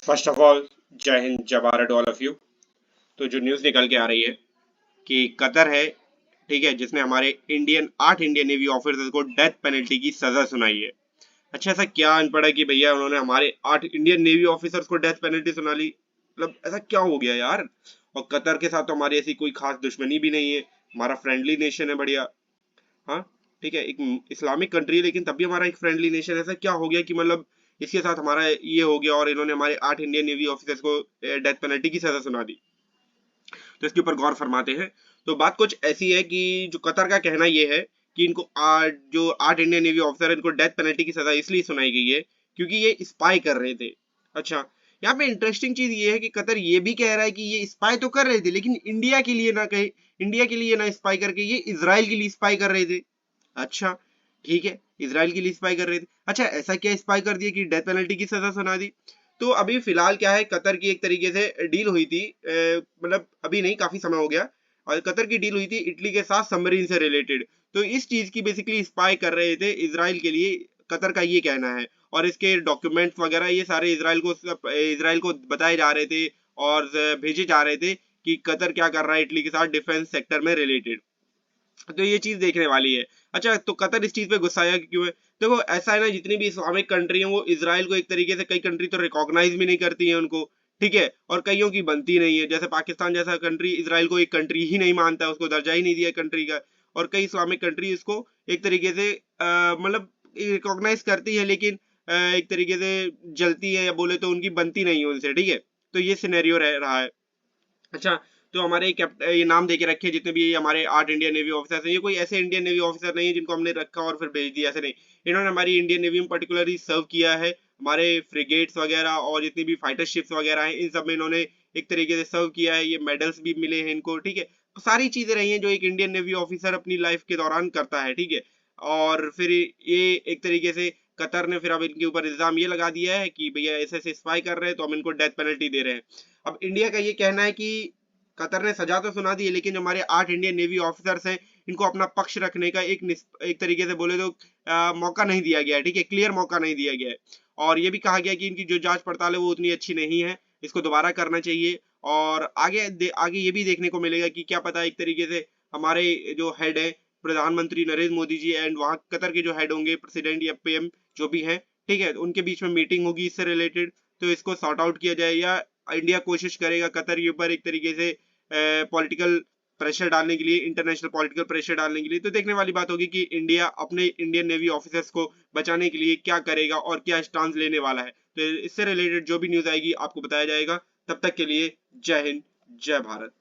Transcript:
First of all, जय हिंद, जय Bharat, all of you. तो जो न्यूज़ निकल के आ रही है कि कतर है, ठीक है, जिसने हमारे 8 इंडियन नेवी ऑफिसर्स को डेथ पेनल्टी की सजा सुनाई है। अच्छा, ऐसा क्या अनपढ़ है कि भैया उन्होंने हमारे 8 इंडियन नेवी ऑफिसर्स को डेथ पेनल्टी सुना ली? मतलब ऐसा क्या हो गया यार? और कतर के साथ तो हमारी ऐसी कोई खास दुश्मनी भी नहीं है, हमारा फ्रेंडली नेशन है, बढ़िया। हाँ, ठीक है, एक इस्लामिक कंट्री है लेकिन तब भी हमारा एक फ्रेंडली नेशन है। ऐसा क्या हो गया कि मतलब इसके साथ हमारा ये हो गया और इन्होंने हमारे 8 इंडियन नेवी ऑफिसर्स को डेथ पेनल्टी की सजा सुना दी? तो इसके ऊपर गौर फरमाते हैं। तो बात कुछ ऐसी है कि जो कतर का कहना ये है कि इनको जो 8 इंडियन नेवी ऑफिसर है, इनको डेथ पेनल्टी की सजा इसलिए सुनाई गई है क्योंकि ये स्पाई कर रहे थे। अच्छा, यहाँ पे इंटरेस्टिंग चीज ये है कि कतर ये भी कह रहा है कि ये स्पाई तो कर रहे थे लेकिन इंडिया के लिए ना कहे, इंडिया के लिए ना स्पाई करके ये इसराइल के लिए स्पाई कर रहे थे। अच्छा, ठीक है, इसराइल के लिए स्पाई कर रहे थे। अच्छा, ऐसा क्या स्पाई कर दिया कि डेथ पेनल्टी की सजा सुना दी? तो अभी फिलहाल क्या है, कतर की एक तरीके से डील हुई थी, मतलब अभी नहीं, काफी समय हो गया। और कतर की डील हुई थी इटली के साथ सबमरीन से रिलेटेड। तो इस चीज की बेसिकली स्पाई कर रहे थे इसराइल के लिए, कतर का ये कहना है। और इसके डॉक्यूमेंट्स वगैरह ये सारे इसराइल को बताए जा रहे थे और भेजे जा रहे थे कि कतर क्या कर रहा है इटली के साथ डिफेंस सेक्टर में रिलेटेड। तो ये चीज देखने वाली है। अच्छा, तो कतर इस चीज पे गुस्साया क्यों है? देखो, ऐसा है ना, जितनी भी इस्लामिक कंट्री है वो इसराइल को एक तरीके से, कई कंट्री तो रिकॉग्नाइज भी नहीं करती है उनको, ठीक है, और कईयों की बनती नहीं है। जैसे पाकिस्तान जैसा कंट्री इसराइल को एक कंट्री ही नहीं मानता है, उसको दर्जा ही नहीं दिया कंट्री का। और कई इस्लामिक कंट्री इसको एक तरीके से मतलब रिकॉग्नाइज करती है लेकिन एक तरीके से जलती है, या बोले तो उनकी बनती नहीं है उनसे, ठीक है। तो ये सिनेरियो रह रहा है। अच्छा, तो हमारे ये नाम देके रखे जितने भी हमारे 8 इंडियन नेवी ऑफिसर्स हैं, ये कोई ऐसे इंडियन नेवी ऑफिसर नहीं है जिनको हमने रखा और फिर भेज दिया, ऐसे नहीं। इन्होंने हमारी इंडियन नेवी में पर्टिकुलरली सर्व किया है। हमारे फ्रिगेट्स वगैरह और जितनी भी फाइटर शिप्स वगैरह हैं, इन सब में इन्होंने एक तरीके से सर्व किया है। ये मेडल्स भी मिले हैं इनको, ठीक है। तो सारी चीजें रही हैं जो एक इंडियन नेवी ऑफिसर अपनी लाइफ के दौरान करता है, ठीक है। और फिर ये एक तरीके से कतर ने फिर अब इनके ऊपर इल्जाम ये लगा दिया है कि भैया ऐसे ऐसे स्पाई कर रहे हैं तो हम इनको डेथ पेनल्टी दे रहे हैं। अब इंडिया का ये कहना है कि कतर ने सजा तो सुना दी है लेकिन जो हमारे 8 इंडियन नेवी ऑफिसर्स हैं, इनको अपना पक्ष रखने का एक तरीके से बोले तो मौका नहीं दिया गया है, ठीक है, क्लियर मौका नहीं दिया गया है। और ये भी कहा गया कि इनकी जो जांच पड़ताल है वो उतनी अच्छी नहीं है, इसको दोबारा करना चाहिए। और आगे ये भी देखने को मिलेगा कि क्या पता एक तरीके से हमारे जो हेड है, प्रधानमंत्री नरेंद्र मोदी जी, एंड वहां कतर के जो हेड होंगे, प्रेसिडेंट या पीएम जो भी है, ठीक है, उनके बीच में मीटिंग होगी इससे रिलेटेड। तो इसको सॉर्ट आउट किया जाए, या इंडिया कोशिश करेगा कतर के ऊपर एक तरीके से पॉलिटिकल प्रेशर डालने के लिए, इंटरनेशनल पॉलिटिकल प्रेशर डालने के लिए। तो देखने वाली बात होगी कि इंडिया अपने इंडियन नेवी ऑफिसर्स को बचाने के लिए क्या करेगा और क्या स्टांस लेने वाला है। तो इससे रिलेटेड जो भी न्यूज आएगी आपको बताया जाएगा। तब तक के लिए जय हिंद, जय भारत।